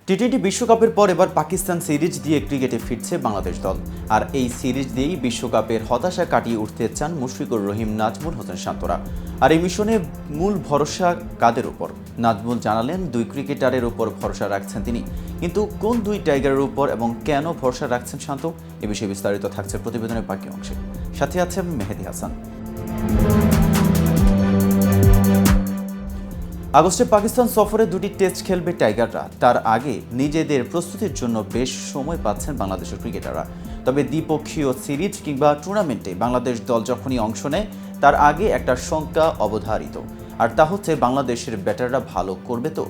টি-20 বিশ্বকাপের পর এবার পাকিস্তান সিরিজ দিয়ে ক্রিকেটে ফিরছে বাংলাদেশ দল। আর এই সিরিজ দিয়েই বিশ্বকাপের হতাশা কাটিয়ে উঠতে চান মুশফিকুর রহিম, নাজমুল হোসেন শান্তরা। আর এই মিশনে মূল ভরসা কাদের উপর? নাজমুল জানালেন, দুই ক্রিকেটারের উপর ভরসা রাখছেন তিনি, কিন্তু কোন দুই টাইগারের উপর এবং কেন ভরসা রাখছেন শান্ত, এ বিষয়ে বিস্তারিত থাকছে প্রতিবেদনের বাকি অংশে। সাথে আছে মেহেদি হাসান। আগস্টে পাকিস্তান সফরে দুটি টেস্ট খেলবে টাইগাররা। তার আগে নিজেদের প্রস্তুতির জন্য বেশ সময় পাচ্ছেন বাংলাদেশের ক্রিকেটাররা। তবে দ্বিপক্ষীয় সিরিজ কিংবা টুর্নামেন্টে বাংলাদেশ দল যখনই অংশ নেয়, তার আগে একটা শঙ্কা অবধারিত, আর তা হচ্ছে বাংলাদেশের ব্যাটাররা ভালো করবে তো।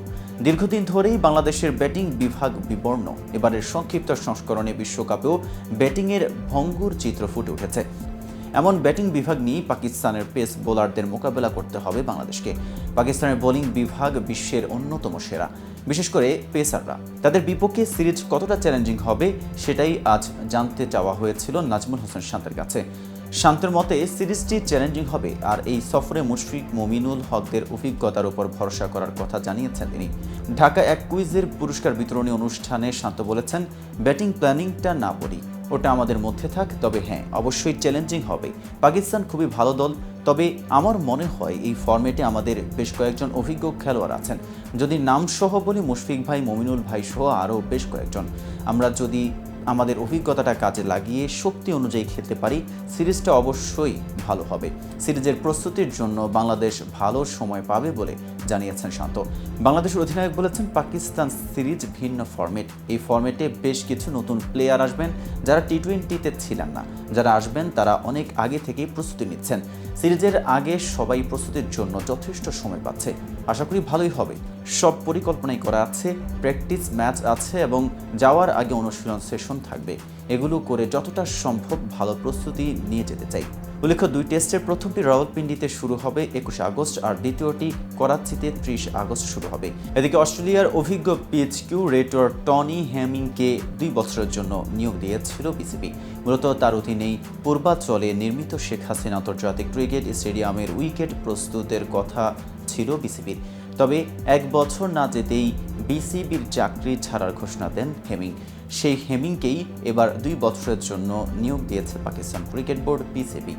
দীর্ঘদিন ধরেই বাংলাদেশের ব্যাটিং বিভাগ বিবর্ণ। এবারের সংক্ষিপ্ত সংস্করণে বিশ্বকাপেও ব্যাটিংয়ের ভঙ্গুর চিত্র ফুটে উঠেছে। এমন ব্যাটিং বিভাগ নিয়েই পাকিস্তানের পেস বোলারদের মোকাবেলা করতে হবে বাংলাদেশকে। পাকিস্তানের বোলিং বিভাগ বিশ্বের অন্যতম সেরা, বিশেষ করে পেসাররা। তাদের বিপক্ষে সিরিজ কতটা চ্যালেঞ্জিং হবে সেটাই আজ জানতে চাওয়া হয়েছিল নাজমুল হোসেন শান্তের কাছে। শান্তের মতে সিরিজটি চ্যালেঞ্জিং হবে, আর এই সফরে মুশফিক, মমিনুল হকদের অভিজ্ঞতার উপর ভরসা করার কথা জানিয়েছেন তিনি। ঢাকা এক কুইজের পুরস্কার বিতরণী অনুষ্ঠানে শান্ত বলেছেন, ব্যাটিং প্ল্যানিংটা না বলি, ওটা আমাদের মধ্যে থাক, তবে হ্যাঁ, অবশ্যই চ্যালেঞ্জিং হবে। পাকিস্তান খুবই ভালো দল, তবে আমার মনে হয় এই ফরম্যাটে আমাদের বেশ কয়েকজন অভিজ্ঞ খেলোয়াড় আছেন। যদি নাম সহ বলি, মুশফিক ভাই, মমিনুল ভাই সহ আরও বেশ কয়েকজন। আমরা যদি আমাদের অভিজ্ঞতাটা কাজে লাগিয়ে শক্তি অনুযায়ী খেলতে পারি, সিরিজটা অবশ্যই ভালো হবে। সিরিজের প্রস্তুতির জন্য বাংলাদেশ ভালো সময় পাবে বলে জানিয়েছেন শান্ত। বাংলাদেশের অধিনায়ক বলেছেন, পাকিস্তান সিরিজ ভিন্ন ফরম্যাট। এই ফরম্যাটে বেশ কিছু নতুন প্লেয়ার আসবেন যারা টি-20তে ছিলেন না। যারা আসবেন তারা অনেক আগে থেকেই প্রস্তুতি নিচ্ছেন। সিরিজের আগে সবাই প্রস্তুতির জন্য যথেষ্ট সময় পাচ্ছে। আশা করি ভালোই হবে। সব পরিকল্পনাই করা আছে, প্র্যাকটিস ম্যাচ আছে এবং যাওয়ার আগে অনুশীলন সেশন থাকবে। এগুলো করে যতটা সম্ভব ভালো প্রস্তুতি নিয়ে যেতে চাই। উল্লেখ্য, দুই টেস্টের প্রথমটি রাওয়ালপিন্ডিতে শুরু হবে 21 আগস্ট, আর দ্বিতীয়টি করাচিতে 30 আগস্ট শুরু হবে। এদিকে অস্ট্রেলিয়ার অভিজ্ঞ পিচ কিউরেটর টনি হ্যামিংকে 2 বছরের জন্য নিয়োগ দিয়েছিল বিসিবি। মূলত তার অধীনেই পূর্বাঞ্চলে নির্মিত শেখ হাসিনা আন্তর্জাতিক ক্রিকেট স্টেডিয়ামের উইকেট প্রস্তুতের কথা ছিল বিসিবির। তবে 1 বছর না যেতেই বিসিবির চাকরি ছাড়ার ঘোষণা দেন হেমিং। সেই হেমিংকেই এবার 2 বছরের জন্য নিয়োগ দিয়েছে পাকিস্তান ক্রিকেট বোর্ড পিসিবি।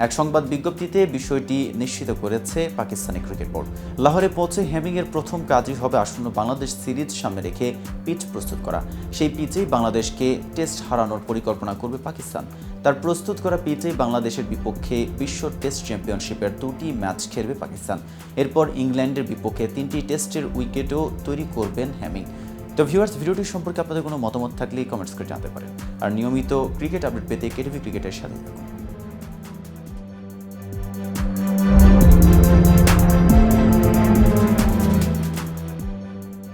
এক সংবাদ বিজ্ঞপ্তিতে বিষয়টি নিশ্চিত করেছে পাকিস্তানি ক্রিকেট বোর্ড। লাহোরে পৌঁছে হেমিংয়ের প্রথম কাজই হবে আসন্ন বাংলাদেশ সিরিজ সামনে রেখে পিচ প্রস্তুত করা। সেই পিচেই বাংলাদেশকে টেস্ট হারানোর পরিকল্পনা করবে পাকিস্তান। তার প্রস্তুত করা পিচেই বাংলাদেশের বিপক্ষে বিশ্ব টেস্ট চ্যাম্পিয়নশিপের 2টি ম্যাচ খেলবে পাকিস্তান। এরপর ইংল্যান্ডের বিপক্ষে 3টি টেস্টের উইকেটও তৈরি করবেন হ্যামিং। তো ভিউয়ার্স, ভিডিওটি সম্পর্কে আপনাদের কোনো মতামত থাকলে কমেন্টস করে জানাতে পারেন। আর নিয়মিত ক্রিকেট আপডেট পেতে কেটিভি ক্রিকেটের সাথে থাকুন।